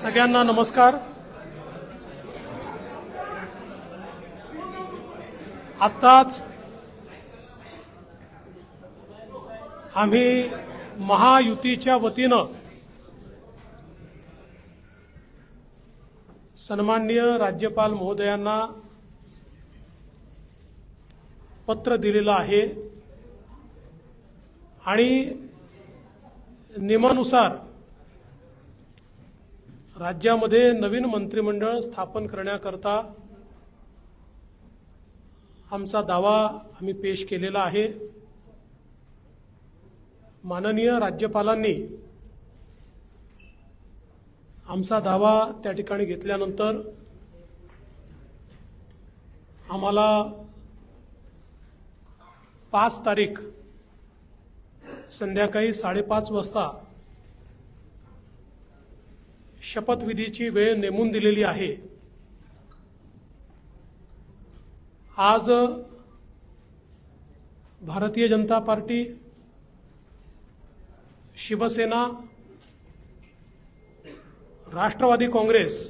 सगळ्यांना नमस्कार। आताच आम्ही महायुतीच्या वतीनं सन्माननीय राज्यपाल महोदयांना पत्र दिलेलं आहे आणि नियमानुसार राज्यामध्ये नवीन मंत्रिमंडळ स्थापन करण्याकरता आमचा दावा आम्ही पेश केलेला आहे। माननीय राज्यपालांनी आमचा दावा त्या ठिकाणी घेतल्यानंतर आम्हाला 5 तारीख संध्याकाळी 5:30 वाजता शपथविधीची वेळ नेमून दिलेली आहे। आज भारतीय जनता पार्टी, शिवसेना, राष्ट्रवादी काँग्रेस,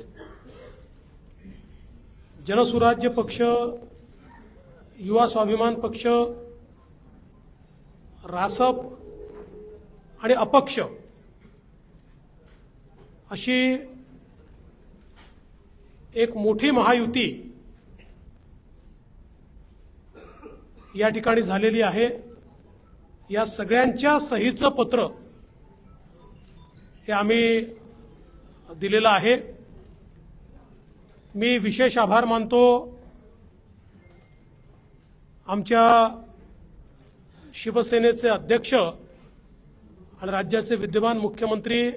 जनसुराज्य पक्ष, युवा स्वाभिमान पक्ष, रासप आणि अपक्ष अशी एक मोठी महायुती या ठिकाणी झालेली आहे। या सगळ्यांच्या सहीचं पत्र हे आम्ही दिलेलं आहे। मी विशेष आभार मानतो आमच्या शिवसेनेचे अध्यक्ष आणि राज्याचे विद्यमान मुख्यमंत्री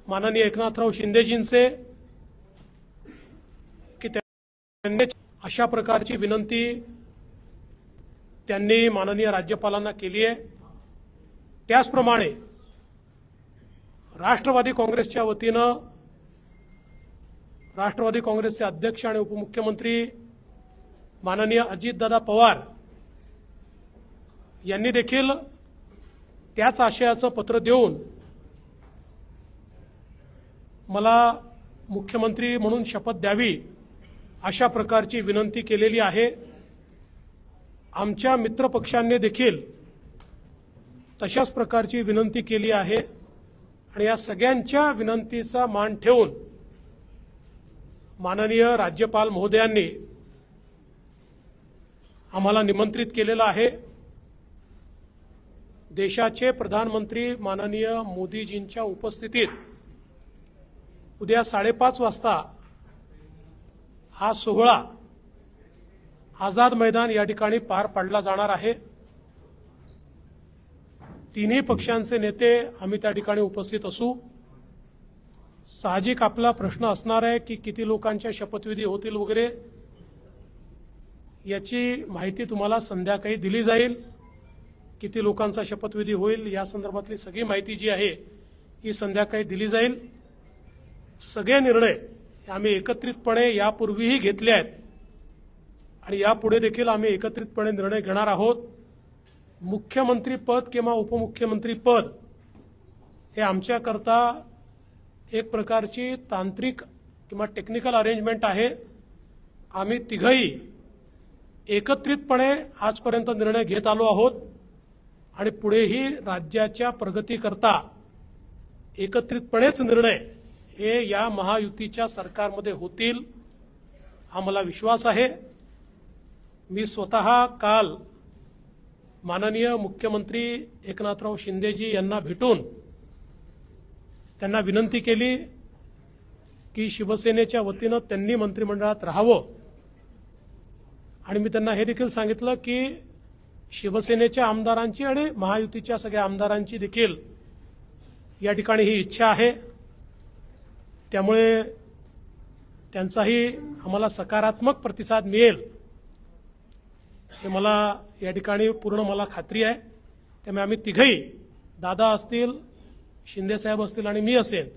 माननीय एकनाथराव शिंदेजींचे की त्यांनी अशा प्रकारची विनंती त्यांनी माननीय राज्यपालांना केली आहे। त्याचप्रमाणे राष्ट्रवादी काँग्रेसच्या वतीनं राष्ट्रवादी काँग्रेसचे अध्यक्ष आणि उपमुख्यमंत्री माननीय अजितदादा पवार यांनी देखील त्याच आशयाचं पत्र देऊन मला मुख्यमंत्री म्हणून शपथ द्यावी अशा प्रकारची विनंती केलेली आहे। आमच्या मित्रपक्षांनी देखील तशाच प्रकारची विनंती केली आहे आणि या सगळ्यांच्या विनंतीचा मान ठेवून माननीय राज्यपाल महोदयांनी आम्हाला निमंत्रित केलेलं आहे। देशाचे प्रधानमंत्री माननीय मोदीजींच्या उपस्थितीत उद्या 5:30 वाजता हा सोहळा आझाद मैदान या ठिकाणी पार पाडला जाणार आहे। तिन्ही पक्षांचे नेते आम्ही त्या ठिकाणी उपस्थित असू। साहजिक आपला प्रश्न असणार आहे की किती लोकांच्या शपथविधी होतील वगैरे, याची माहिती तुम्हाला संध्याकाळी दिली जाईल। किती लोकांचा शपथविधी होईल या संदर्भातली सगळी माहिती जी आहे ही संध्याकाळी दिली जाईल। सगळे निर्णय आम्ही एकत्रितपणे यापूर्वीही घेतले आहेत आणि यापुढे देखील आम्ही एकत्रितपणे निर्णय घेणार आहोत। मुख्यमंत्री पद किंवा उपमुख्यमंत्री पद हे आमच्याकरता एक प्रकारची तांत्रिक किंवा टेक्निकल अरेंजमेंट आहे। आम्ही तिघही एकत्रितपणे आजपर्यंत निर्णय घेत आलो आहोत आणि पुढेही राज्याच्या प्रगतीकरता एकत्रितपणेच निर्णय हे या महायुतीच्या सरकारमध्ये होतील हा मला विश्वास आहे। मी स्वतः काल माननीय मुख्यमंत्री एकनाथराव शिंदेजी यांना भेटून त्यांना विनंती केली की शिवसेनेच्या वतीनं त्यांनी मंत्रिमंडळात राहावं आणि मी त्यांना हे देखील सांगितलं की शिवसेनेच्या आमदारांची आणि महायुतीच्या सगळ्या आमदारांची देखील या ठिकाणी ही इच्छा आहे। त्यामुळे त्यांचाही आम्हाला सकारात्मक प्रतिसाद मिळेल हे मला या ठिकाणी पूर्ण मला खात्री आहे। त्यामुळे आम्ही तिघही, दादा असतील, शिंदेसाहेब असतील आणि मी असेल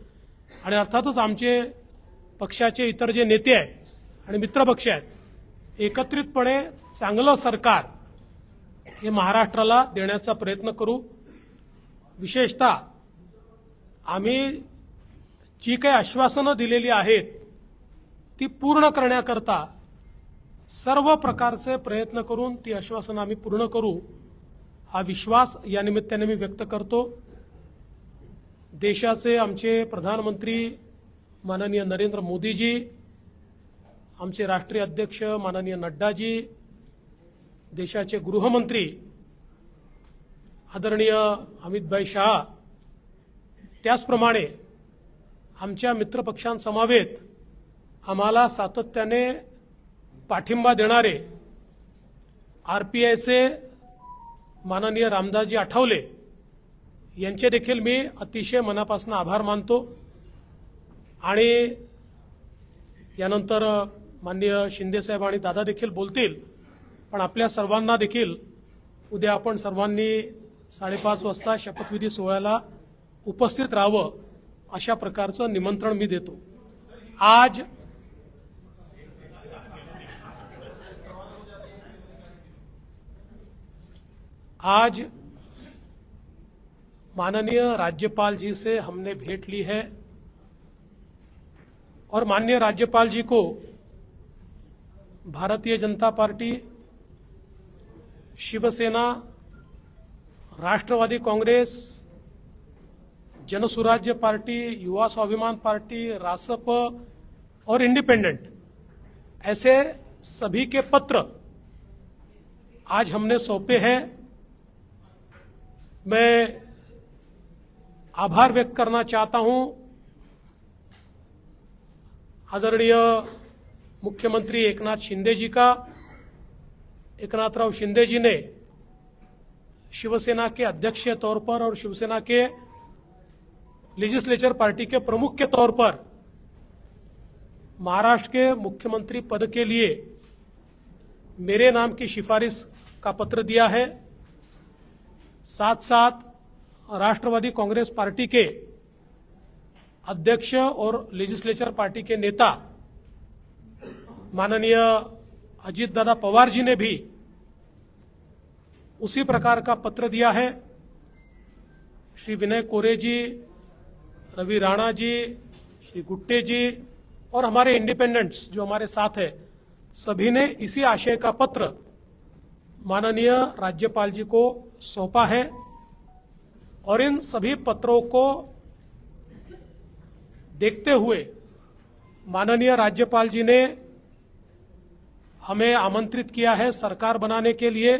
आणि अर्थातच आमचे पक्षाचे इतर जे नेते आहेत आणि मित्रपक्ष आहेत, एकत्रितपणे चांगलं सरकार हे महाराष्ट्राला देण्याचा प्रयत्न करू। विशेषतः आम्ही जी काही आश्वासनं दिलेली आहेत ती पूर्ण करण्याकरता सर्व प्रकारचे प्रयत्न करून ती आश्वासनं आम्ही पूर्ण करू, हा विश्वास या निमित्ताने मी व्यक्त करतो। देशाचे आमचे प्रधानमंत्री माननीय नरेंद्र मोदीजी, आमचे राष्ट्रीय अध्यक्ष माननीय नड्डाजी, देशाचे गृहमंत्री आदरणीय अमितभाई शाह, त्याचप्रमाणे आमच्या मित्रपक्षांसमवेत आम्हाला सातत्याने पाठिंबा देणारे आरपीआयचे माननीय रामदासजी आठवले यांचे देखील मी अतिशय मनापासून आभार मानतो। आणि यानंतर माननीय शिंदेसाहेब आणि दादा देखील बोलतील, पण आपल्या सर्वांना देखील उद्या आपण सर्वांनी 5:30 वाजता शपथविधी सोहळ्याला उपस्थित राहावं अशा प्रकारचं निमंत्रण मी देतो। आज माननीय राज्यपाल जी से हमने भेंट ली है और माननीय राज्यपाल जी को भारतीय जनता पार्टी, शिवसेना, राष्ट्रवादी कांग्रेस, जनसुराज्य पार्टी, युवा स्वाभिमान पार्टी, रासप और इंडिपेंडेंट, ऐसे सभी के पत्र आज हमने सौंपे हैं। मैं आभार व्यक्त करना चाहता हूं आदरणीय मुख्यमंत्री एकनाथ शिंदे जी का। एकनाथराव शिंदे जी ने शिवसेना के अध्यक्ष के तौर पर और शिवसेना के लेजिस्लेचर पार्टी के प्रमुख के तौर पर महाराष्ट्र के मुख्यमंत्री पद के लिए मेरे नाम की सिफारिश का पत्र दिया है। साथ साथ राष्ट्रवादी कांग्रेस पार्टी के अध्यक्ष और लेजिस्लेचर पार्टी के नेता माननीय अजित दादा पवार जी ने भी उसी प्रकार का पत्र दिया है। श्री विनय कोरे जी, रवि राणा जी, श्री गुट्टे जी और हमारे इंडिपेंडेंट्स जो हमारे साथ है, सभी ने इसी आशय का पत्र माननीय राज्यपाल जी को सौंपा है। और इन सभी पत्रों को देखते हुए माननीय राज्यपाल जी ने हमें आमंत्रित किया है सरकार बनाने के लिए।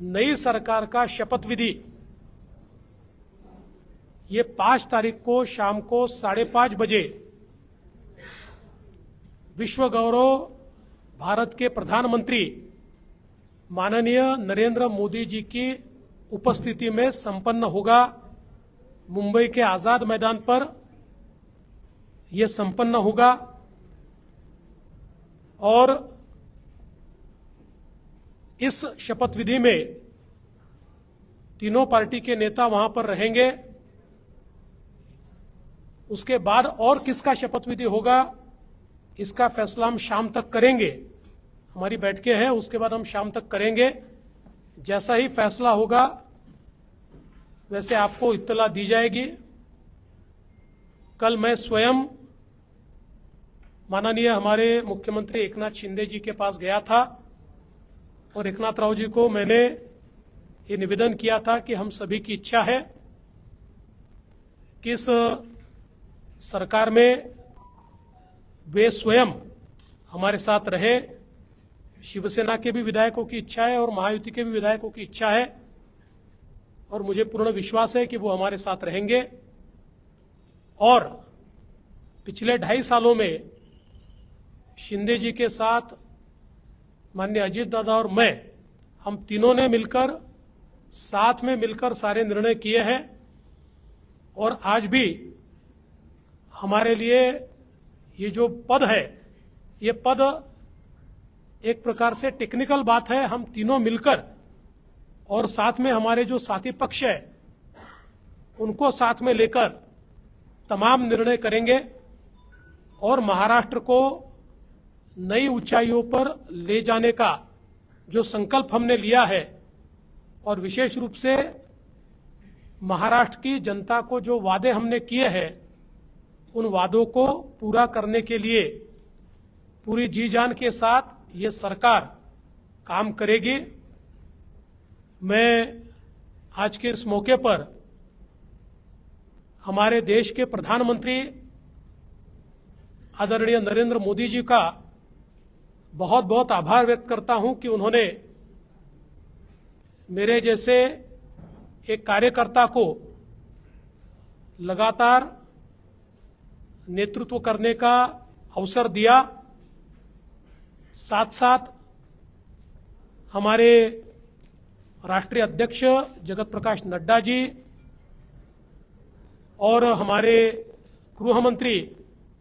नई सरकार का शपथ विधि ये 5 तारीख को शाम को 5:30 बजे विश्व गौरव भारत के प्रधानमंत्री माननीय नरेंद्र मोदी जी की उपस्थिति में संपन्न होगा। मुंबई के आजाद मैदान पर यह संपन्न होगा और इस शपथ विधि में तीनों पार्टी के नेता वहां पर रहेंगे। उसके बाद और किसका शपथ विधि होगा इसका फैसला हम शाम तक करेंगे। हमारी बैठकें हैं, उसके बाद हम शाम तक करेंगे। जैसा ही फैसला होगा वैसे आपको इत्तला दी जाएगी। कल मैं स्वयं माननीय हमारे मुख्यमंत्री एकनाथ शिंदे जी के पास गया था और एकनाथ राव जी को मैंने ये निवेदन किया था कि हम सभी की इच्छा है कि इस सरकार में वे स्वयं हमारे साथ रहे। शिवसेना के भी विधायकों की इच्छा है और महायुति के भी विधायकों की इच्छा है और मुझे पूर्ण विश्वास है कि वो हमारे साथ रहेंगे। और पिछले 2.5 सालों में शिंदे जी के साथ माननीय अजित दादा और मैं, हम तीनों ने मिलकर साथ में मिलकर सारे निर्णय किए हैं और आज भी हमारे लिए ये जो पद है, ये पद एक प्रकार से टेक्निकल बात है। हम तीनों मिलकर और साथ में हमारे जो साथी पक्ष है उनको साथ में लेकर तमाम निर्णय करेंगे और महाराष्ट्र को नई ऊंचाइयों पर ले जाने का जो संकल्प हमने लिया है और विशेष रूप से महाराष्ट्र की जनता को जो वादे हमने किए हैं उन वादों को पूरा करने के लिए पूरी जी जान के साथ ये सरकार काम करेगी। मैं आज के इस मौके पर हमारे देश के प्रधानमंत्री आदरणीय नरेंद्र मोदी जी का बहुत बहुत आभार व्यक्त करता हूं कि उन्होंने मेरे जैसे एक कार्यकर्ता को लगातार नेतृत्व करने का अवसर दिया। साथ साथ हमारे राष्ट्रीय अध्यक्ष जगत प्रकाश नड्डा जी और हमारे गृह मंत्री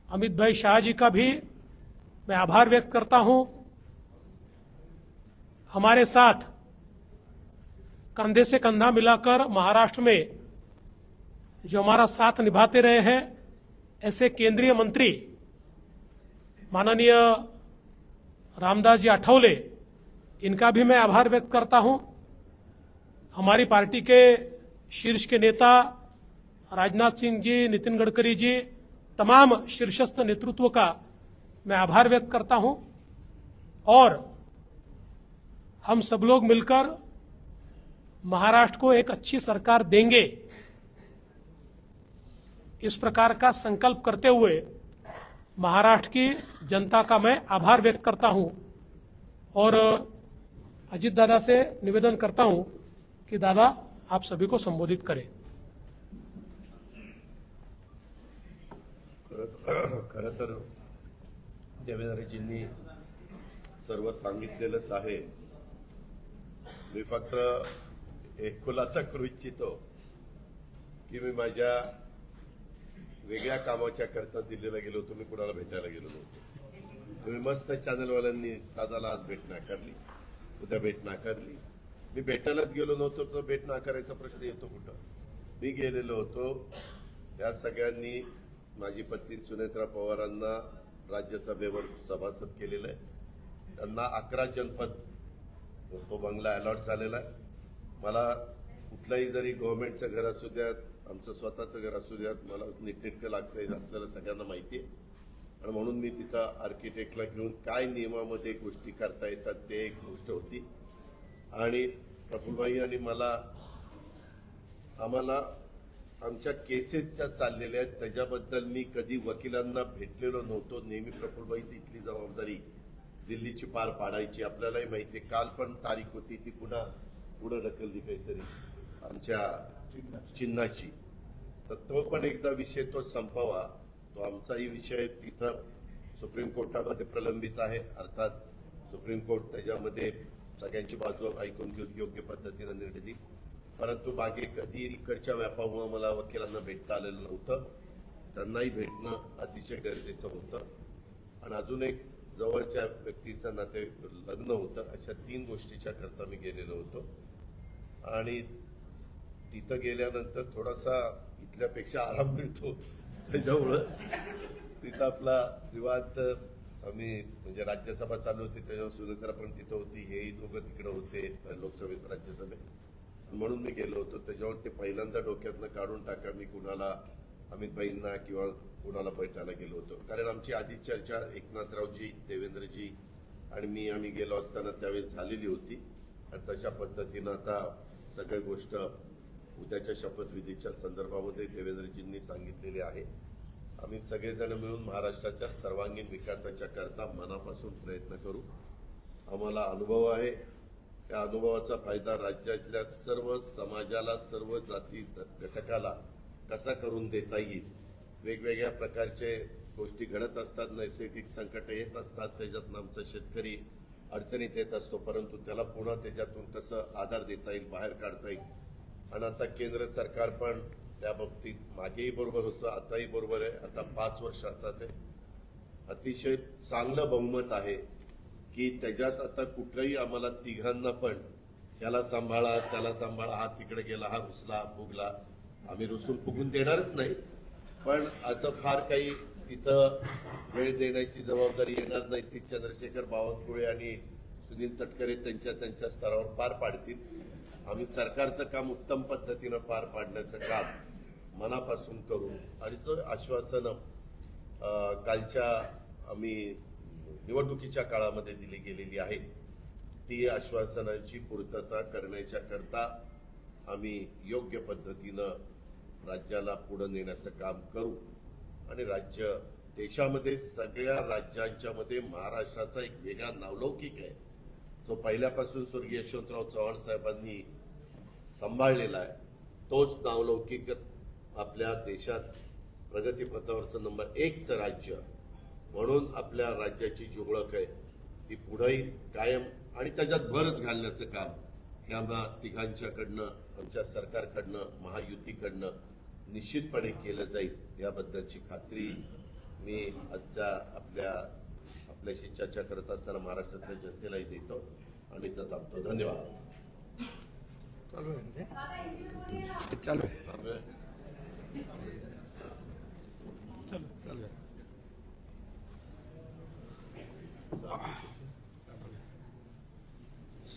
अमित भाई शाह जी का भी मैं आभार व्यक्त करता हूं। हमारे साथ कंधे से कंधा मिलाकर महाराष्ट्र में जो हमारा साथ निभाते रहे हैं ऐसे केंद्रीय मंत्री माननीय रामदास जी आठवले, इनका भी मैं आभार व्यक्त करता हूं। हमारी पार्टी के शीर्ष के नेता राजनाथ सिंह जी, नितिन गडकरी जी, तमाम शीर्षस्थ नेतृत्व का मैं आभार व्यक्त करता हूं। और हम सब लोग मिलकर महाराष्ट्र को एक अच्छी सरकार देंगे, इस प्रकार का संकल्प करते हुए महाराष्ट्र की जनता का मैं आभार व्यक्त करता हूं। और अजित दादा से निवेदन करता हूं कि दादा आप सभी को संबोधित करें। खरं तर देवेंद्रजींनी सर्व सांगितलेलंच आहे। मी फक्त एक खुलासा करू इच्छितो की मी माझ्या वेगळ्या कामाच्या करता दिल्लीला गेलो होतो, मी कुणाला भेटायला गेलो नव्हतो। तुम्ही मस्त चॅनलवाल्यांनी दादाला आज भेट नाकारली, उद्या भेट नाकारली। मी भेटायलाच गेलो नव्हतो तर भेट नाकारायचा प्रश्न येतो कुठं? मी गेलेलो होतो, या सगळ्यांनी माझी पत्नी सुनेत्रा पवारांना राज्यसभेवर सभासद केलेलं आहे। त्यांना 11 जनपद तो बंगला अलॉट झालेला आहे। मला कुठलाही जरी गव्हर्नमेंटचं घर असू द्यात, आमचं स्वतःचं घर असू द्यात, मला नीटनेटकं लागतंय, आपल्याला सगळ्यांना माहिती आहे। आणि म्हणून मी तिथं आर्किटेक्टला घेऊन काय नियमामध्ये गोष्टी करता येतात ते एक गोष्ट होती। आणि प्रफुल्लभाई आणि आम्हाला आमच्या केसेस ज्या चाललेल्या आहेत त्याच्याबद्दल मी कधी वकिलांना भेटलेलो नव्हतो। नेहमी प्रफुल्लभाईची इथली जबाबदारी दिल्लीची पार पाडायची। आपल्यालाही माहिती आहे, काल पण तारीख होती ती पुन्हा पुढे ढकलली काहीतरी आमच्या चिन्हाची, तर तो पण एकदा विषय तो संपवा। तो आमचाही विषय तिथं सुप्रीम कोर्टामध्ये प्रलंबित आहे। अर्थात सुप्रीम कोर्ट त्याच्यामध्ये सगळ्यांची बाजू ऐकून घेऊन योग्य पद्धतीने निर्णय देईल। परंतु मागे कधी इकडच्या व्यापामुळे मला वकिलांना भेटता आलेलं नव्हतं, त्यांनाही भेटणं अतिशय गरजेचं होतं। आणि अजून एक जवळच्या व्यक्तीचं नाते लग्न होतं, अशा 3 गोष्टीच्या करता मी गेलेलो होतो। आणि तिथं गेल्यानंतर थोडासा इथल्यापेक्षा आराम मिळतो, त्याच्यामुळं तिथं आपला निवांत आम्ही म्हणजे राज्यसभा चालू होती त्याच्यावर सुनेत्रा पण तिथं होती, हेही दोघं तिकडे होते लोकसभेत राज्यसभेत, म्हणून मी गेलो होतो। त्याच्यावर ते पहिल्यांदा डोक्यातनं काढून टाका मी कुणाला अमितभाईंना किंवा कुणाला भेटायला गेलो होतो। कारण आमची आधी चर्चा एकनाथरावजी, देवेंद्रजी आणि आम्ही गेलो असताना त्यावेळेस झालेली होती। आणि तशा पद्धतीनं आता सगळी गोष्ट उद्याच्या शपथविधीच्या संदर्भामध्ये देवेंद्रजींनी सांगितलेली आहे। आम्ही सगळेजण मिळून महाराष्ट्राच्या सर्वांगीण विकासाच्या करता मनापासून प्रयत्न करू। आम्हाला अनुभव आहे, त्या अनुभवाचा फायदा राज्यातल्या सर्व समाजाला, सर्व जाती घटकाला कसा करून देता येईल। वेगवेगळ्या प्रकारचे गोष्टी घडत असतात, नैसर्गिक संकट येत असतात, त्याच्यातून आमचा शेतकरी अडचणीत येत असतो, परंतु त्याला पुन्हा त्याच्यातून कसं आधार देता येईल, बाहेर काढता येईल। आणि आता केंद्र सरकार पण त्या बाबतीत मागेही बरोबर होतं, आताही बरोबर आहे। आता 5 वर्ष आता ते अतिशय चांगलं बहुमत आहे की त्याच्यात आता कुठल्याही आम्हाला तिघांना पण त्याला सांभाळा, त्याला सांभाळा, हा तिकडे गेला, हा रुसला, फुगला, आम्ही रुसून फुगून देणारच नाही, पण असं फार काही तिथं वेळ देण्याची जबाबदारी येणार नाही। ती चंद्रशेखर बावनकुळे आणि सुनील तटकरे त्यांच्या स्तरावर पार पाडतील। आम्ही सरकारचं काम उत्तम पद्धतीनं पार पाडण्याचं काम मनापासून करू। आणि जो आश्वासन कालच्या आम्ही निवडणुकीच्या काळामध्ये दिली गेलेली आहे ती आश्वासनांची पूर्तता करण्याच्या करता आम्ही योग्य पद्धतीनं राज्याला पुढे नेण्याचं काम करू आणि राज्य देशामध्ये सगळ्या राज्यांच्या मध्ये महाराष्ट्राचा एक वेगळा नावलौकिक आहे जो पहिल्यापासून स्वर्गीय यशवंतराव चव्हाण साहेबांनी सांभाळलेला आहे. तोच नावलौकिक आपल्या देशात प्रगतीपथावरचं नंबर 1चं राज्य म्हणून आपल्या राज्याची जी ओळख आहे ती पुढेही कायम आणि त्याच्यात भरच घालण्याचं काम हे आम्हा तिघांच्याकडनं आमच्या सरकारकडनं महायुतीकडनं निश्चितपणे केलं जाईल याबद्दलची खात्री मी आजच्या आपल्याशी चर्चा करत असताना महाराष्ट्रातल्या जनतेलाही देतो आणि इथं थांबतो. धन्यवाद. चालू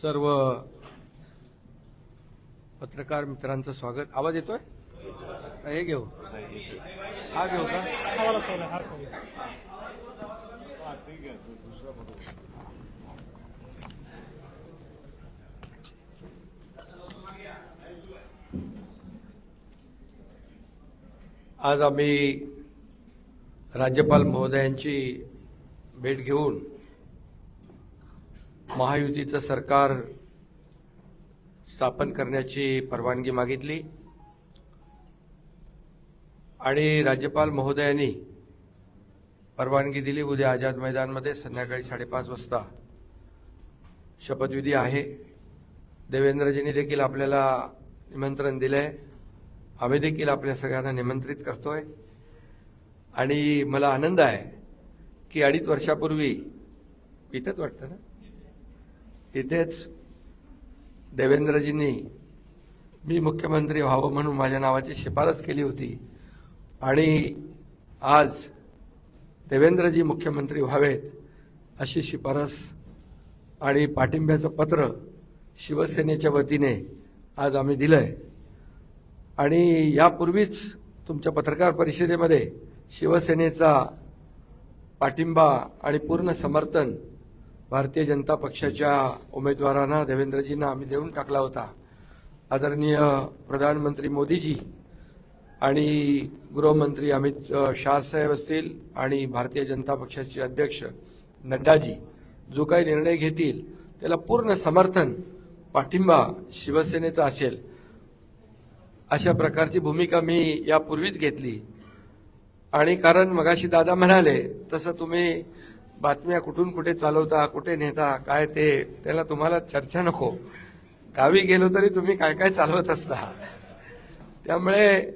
सर्व पत्रकार मित्रांचं स्वागत. आवाज येतोय? हे घेऊ, हा घेऊ का? आम्हाला चालू आहे, हा चालू आहे. आज आम्ही राज्यपाल महोदयांची भेट घेऊन महायुतीचं सरकार स्थापन करण्याची परवानगी मागितली आणि राज्यपाल महोदयांनी परवानगी दिली. उद्या आझाद मैदानमध्ये संध्याकाळी 5:30 वाजता शपथविधी आहे. देवेंद्रजींनी देखील आपल्याला निमंत्रण दिलंय. आम्ही देखील आपल्या सगळ्यांना निमंत्रित करतोय आणि मला आनंद आहे की 2.5 वर्षापूर्वी इथंच वाटतं ना, इथेच देवेंद्रजींनी मी मुख्यमंत्री व्हावं म्हणून माझ्या नावाची शिफारस केली होती आणि आज देवेंद्रजी मुख्यमंत्री व्हावेत अशी शिफारस आणि पाठिंब्याचं पत्र शिवसेनेच्या वतीने आज आम्ही दिलंय. आणि यापूर्वीच तुमच्या पत्रकार परिषदेमध्ये शिवसेनेचा पाठिंबा आणि पूर्ण समर्थन भारतीय जनता पक्षाच्या उमेदवारांना देवेंद्रजींना आम्ही देऊन टाकला होता. आदरणीय प्रधानमंत्री मोदीजी आणि गृहमंत्री अमित शाह साहेब असतील आणि भारतीय जनता पक्षाचे अध्यक्ष नड्डाजी जो काही निर्णय घेतील त्याला पूर्ण समर्थन पाठिंबा शिवसेनेचा असेल अशा प्रकारची भूमिका मी यापूर्वीच घेतली. आणि कारण मगाशी दादा म्हणाले तसं तुम्ही बातम्या कुठून कुठे चालवता, कुठे नेता, काय ते त्याला तुम्हाला चर्चा नको. गावी गेलो तरी तुम्ही काय काय चालवत असता. त्यामुळे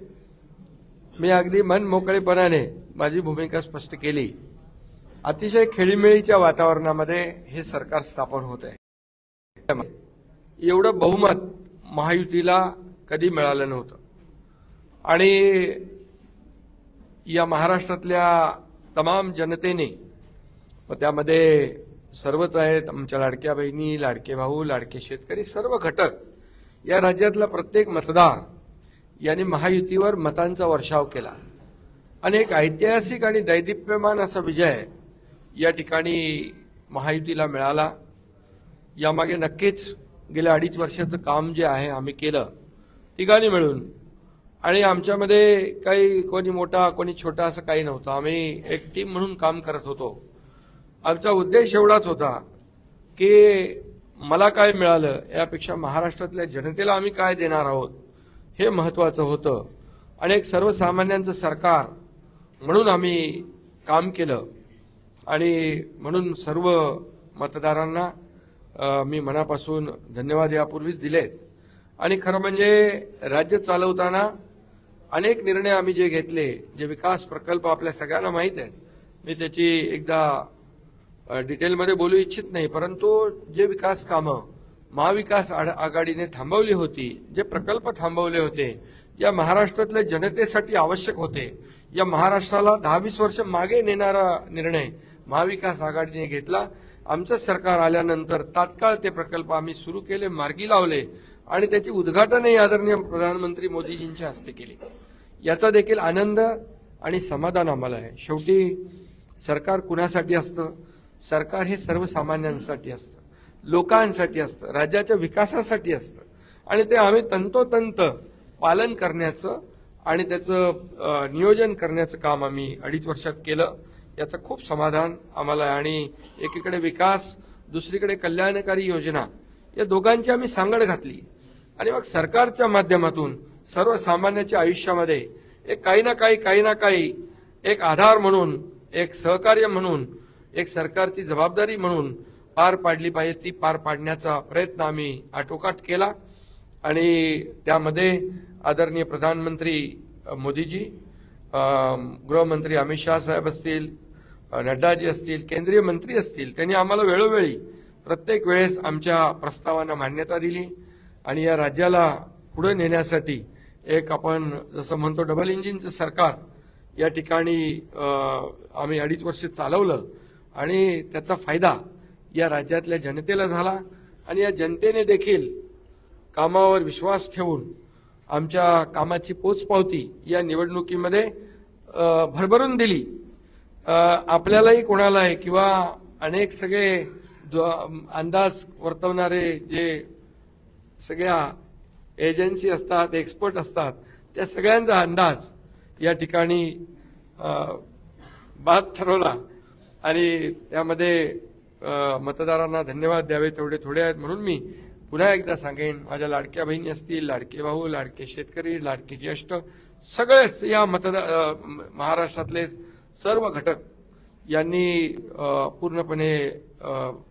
मी अगदी मन मोकळेपणाने माझी भूमिका स्पष्ट केली. अतिशय खेळीमेळीच्या वातावरणामध्ये हे सरकार स्थापन होत आहे. एवढं बहुमत महायुतीला कधी मिळालं नव्हतं आणि या महाराष्ट्रातल्या तमाम जनतेने, व त्यामध्ये सर्वच आहेत, आमच्या लाडक्या बहिणी, लाडके भाऊ, लाडके शेतकरी, सर्व घटक, या राज्यातला प्रत्येक मतदार यांनी महायुतीवर मतांचा वर्षाव केला आणि एक ऐतिहासिक आणि दैदिप्यमान असा विजय या ठिकाणी महायुतीला मिळाला. यामागे नक्कीच गेल्या 2.5 वर्षाचं काम जे आहे आम्ही केलं तिघांनी मिळून. आणि आमच्यामध्ये काही कोणी मोठा कोणी छोटा असं काही नव्हतं. आम्ही एक टीम म्हणून काम करत होतो. आमचा उद्देश एवढाच होता की मला काय मिळालं यापेक्षा महाराष्ट्रातल्या जनतेला आम्ही काय देणार आहोत हे महत्त्वाचं होतं. आणि एक सर्वसामान्यांचं सरकार म्हणून आम्ही काम केलं आणि म्हणून सर्व मतदारांना मी मनापासून धन्यवाद यापूर्वीच दिलेत. आणि खरं म्हणजे राज्य चालवताना अनेक निर्णय आम्ही जे घेतले, जे विकास प्रकल्प आपल्या सगळ्यांना माहीत आहेत, मी त्याची एकदा डिटेलमध्ये बोलू इच्छित नाही, परंतु जे विकास कामं महाविकास आघाडीने थांबवली होती, जे प्रकल्प थांबवले होते, या महाराष्ट्रातल्या जनतेसाठी आवश्यक होते, या महाराष्ट्राला 10-20 वर्ष मागे नेणारा निर्णय महाविकास आघाडीने घेतला. आमचं सरकार आल्यानंतर तात्काळ ते प्रकल्प आम्ही सुरू केले, मार्गी लावले आणि त्याची उद्घाटनही आदरणीय प्रधानमंत्री मोदीजींच्या हस्ते केले. याचा देखील आनंद आणि समाधान आम्हाला आहे. शेवटी सरकार कुणासाठी असतं? सरकार हे सर्वसामान्यांसाठी असतं, लोकांसाठी असतं, राज्याच्या विकासासाठी असतं आणि ते आम्ही तंतोतंत पालन करण्याचं आणि त्याचं नियोजन करण्याचं काम आम्ही 2.5 वर्षात केलं. याचं खूप समाधान आम्हाला आहे. आणि एकीकडे विकास, दुसरीकडे कल्याणकारी योजना, या दोघांची आम्ही सांगड घातली आणि मग सरकारच्या माध्यमातून सर्वसामान्याच्या आयुष्यामध्ये एक काही ना काही एक आधार म्हणून, एक सहकार्य म्हणून, एक सरकारची जबाबदारी म्हणून पार पाडली पाहिजे. ती पार पाडण्याचा प्रयत्न आम्ही आटोकाट केला आणि त्यामध्ये आदरणीय प्रधानमंत्री मोदीजी, गृहमंत्री अमित शाह साहेब असतील, नड्डाजी असतील, केंद्रीय मंत्री असतील, त्यांनी आम्हाला वेळोवेळी प्रत्येक वेळेस आमच्या प्रस्तावांना मान्यता दिली आणि या राज्याला पुढे नेण्यासाठी एक आपण जसं म्हणतो डबल इंजिनचं सरकार या ठिकाणी आम्ही 2.5 वर्ष चालवलं आणि त्याचा फायदा या राज्यातल्या जनतेला झाला आणि या जनतेने देखील कामावर विश्वास ठेवून आमच्या कामाची पोचपावती या निवडणुकीमध्ये भरभरून दिली. आपल्यालाही कोणालाही किंवा अनेक सगळे अंदाज वर्तवणारे जे सगळ्या एजन्सी असतात, एक्सपर्ट असतात, त्या सगळ्यांचा अंदाज या ठिकाणी बाद ठरवला आणि त्यामध्ये मतदारांना धन्यवाद द्यावे तेवढे थोडे आहेत. म्हणून मी पुन्हा एकदा सांगेन, माझ्या लाडक्या बहिणी असतील, लाडके भाऊ, लाडके शेतकरी, लाडके ज्येष्ठ, सगळेच या महाराष्ट्रातले सर्व घटक यांनी पूर्णपणे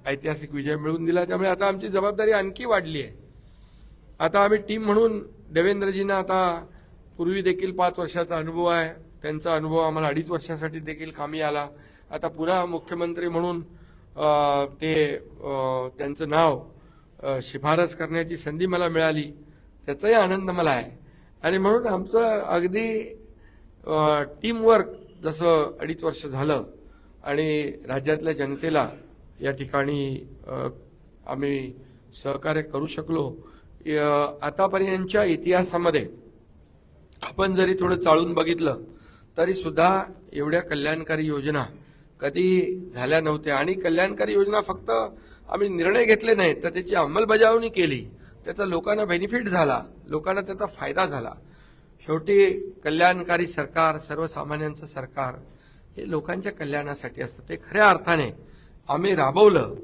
ऐतिहासिक विजय मिळवून दिला. त्यामुळे आता आमची जबाबदारी आणखी वाढली आहे. आता आम्ही टीम म्हणून देवेंद्रजींना आता पूर्वी देखील 5 वर्षाचा अनुभव आहे, त्यांचा अनुभव आम्हाला 2.5 वर्षासाठी देखील कामी आला. आता पुन्हा मुख्यमंत्री म्हणून त्यांचं नाव शिफारस करण्याची संधी मला मिळाली, त्याचाही आनंद मला आहे. आणि म्हणून आमचं अगदी टीमवर्क जसं 2.5 वर्ष झालं आणि राज्यातल्या जनतेला या ठिकाणी आम्ही सहकार्य करू शकलो. आतापर्यंतच्या इतिहासामध्ये आपण जरी थोडं चाळून बघितलं तरी सुद्धा एवढ्या कल्याणकारी योजना कधी झाल्या नव्हत्या. आणि कल्याणकारी योजना फक्त आम्ही निर्णय घेतले नाहीत, तर त्याची अंमलबजावणी केली, त्याचा लोकांना बेनिफिट झाला, लोकांना त्याचा फायदा झाला. शेवटी कल्याणकारी सरकार, सर्वसामान्यांचं सरकार हे लोकांच्या कल्याणासाठी असतं. ते खऱ्या अर्थाने आम्ही राबवलं,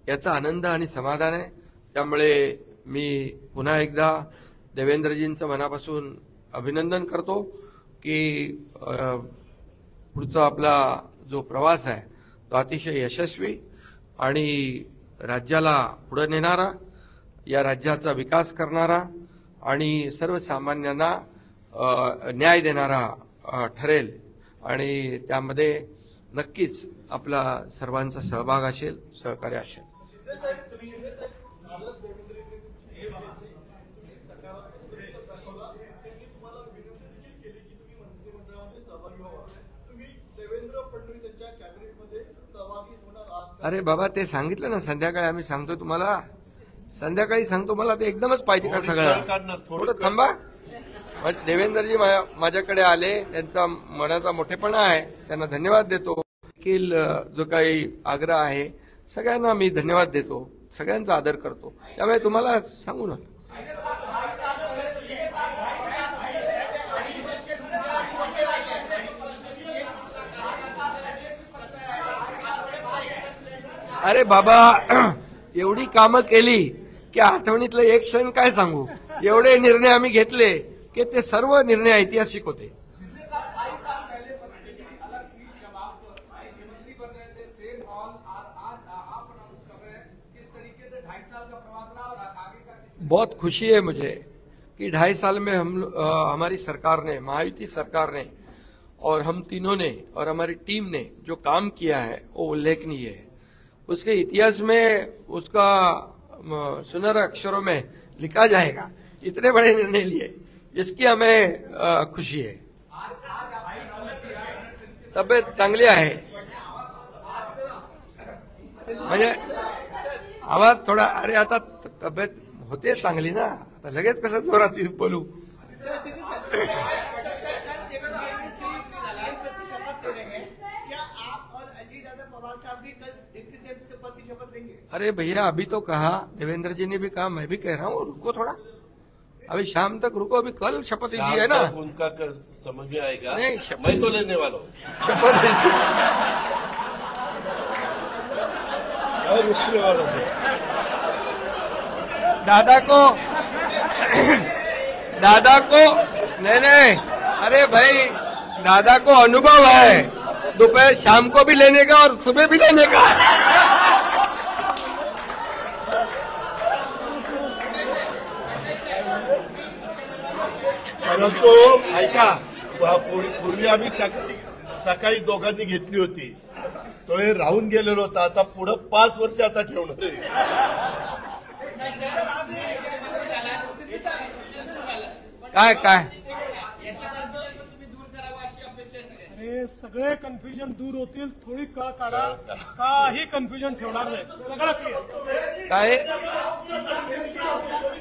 याचा आनंद आणि समाधान आहे. त्यामुळे मी पुन्हा एकदा देवेंद्रजींचं मनापासून अभिनंदन करतो की पुढचा आपला जो प्रवास आहे तो अतिशय यशस्वी आणि राज्याला पुढे नेणारा, या राज्याचा विकास करणारा आणि सर्वसामान्यांना न्याय देणारा ठरेल आणि त्यामध्ये नक्कीच आपला सर्वांचा सहभाग असेल, सहकार्य असेल. अरे बाबा, ते सांगितलं ना संध्याकाळी, आम्ही सांगतो तुम्हाला, संध्याकाळी सांगतो. मला ते एकदमच पाहिजे का सगळं? थोडं थांबा. देवेंद्रजी माझ्याकडे आले, त्यांचा मनाचा मोठेपणा आहे, त्यांना धन्यवाद देतो. देखील जो काही आग्रह आहे सगळ्यांना मी धन्यवाद देतो, सगळ्यांचा आदर करतो. त्यामुळे तुम्हाला सांगू ना, अरे बाबा, एवढी कामं केली की आठवणीतलं एक क्षण काय सांगू. एवढे निर्णय आम्ही घेतले की ते सर्व निर्णय ऐतिहासिक होते. बहुत खुशी है मुझे कि 2.5 साल में हमारी सरकार ने, महायुति सरकार ने और हम तीनों ने और हमारी टीम ने जो काम किया है वो उल्लेखनीय है. उसके इतिहास में उसका सुनहरे अक्षरों में लिखा जाएगा. इतने बड़े निर्णय लिए, इसकी हमें खुशी है. तब्येत चांगली आहे, म्हणजे आवाज थोडा, अरे आता तब्येत होते चांगली ना, आता लगेच कसं जोरात बोलू. पवार साहब भी कल डिप्टी सीएम पद की शपथ लेंगे। अरे भैया अभी तो कहा, देवेंद्र जी ने भी कहा, मैं भी कह रहा हूँ रुको थोड़ा, अभी शाम तक रुको, अभी कल शपथ ली है ना। उनका समझ में आएगा। नहीं, मैं तो लेने वाला हूँ शपथ मैं रुकने वाला हूँ। दादा को नहीं, अरे भाई दादा को अनुभव है, दोपहर शाम को भी लेने का और सुबह भी लेने का। परंतु ऐका, पूर्वी आम्ही सकाळी दोघांनी घेतली होती, तो हे राहून गेलेलो होता, आता पुढे 5 वर्ष आता ठेवणार आहे। काय हे सगळे कन्फ्युजन दूर होतील, थोडी कळ काढा, काही कन्फ्युजन ठेवणार नाही, सगळं क्लिअर।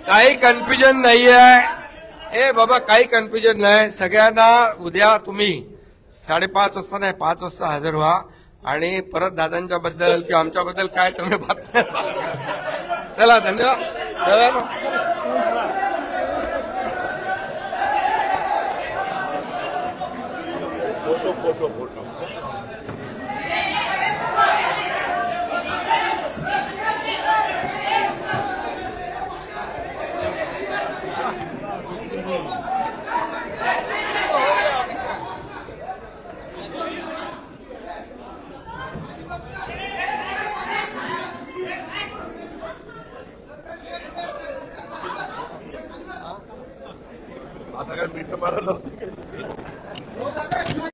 काही कन्फ्युजन नाही आहे, ए बाबा काही कन्फ्युजन नाही। सगळ्यांना उद्या तुम्ही 5:30 वाजता नाही 5 वाजता हजर व्हा आणि परत दादांच्या बद्दल किंवा आमच्याबद्दल काय तुम्ही बातम्या चालू। चला धन्यवाद। फोटो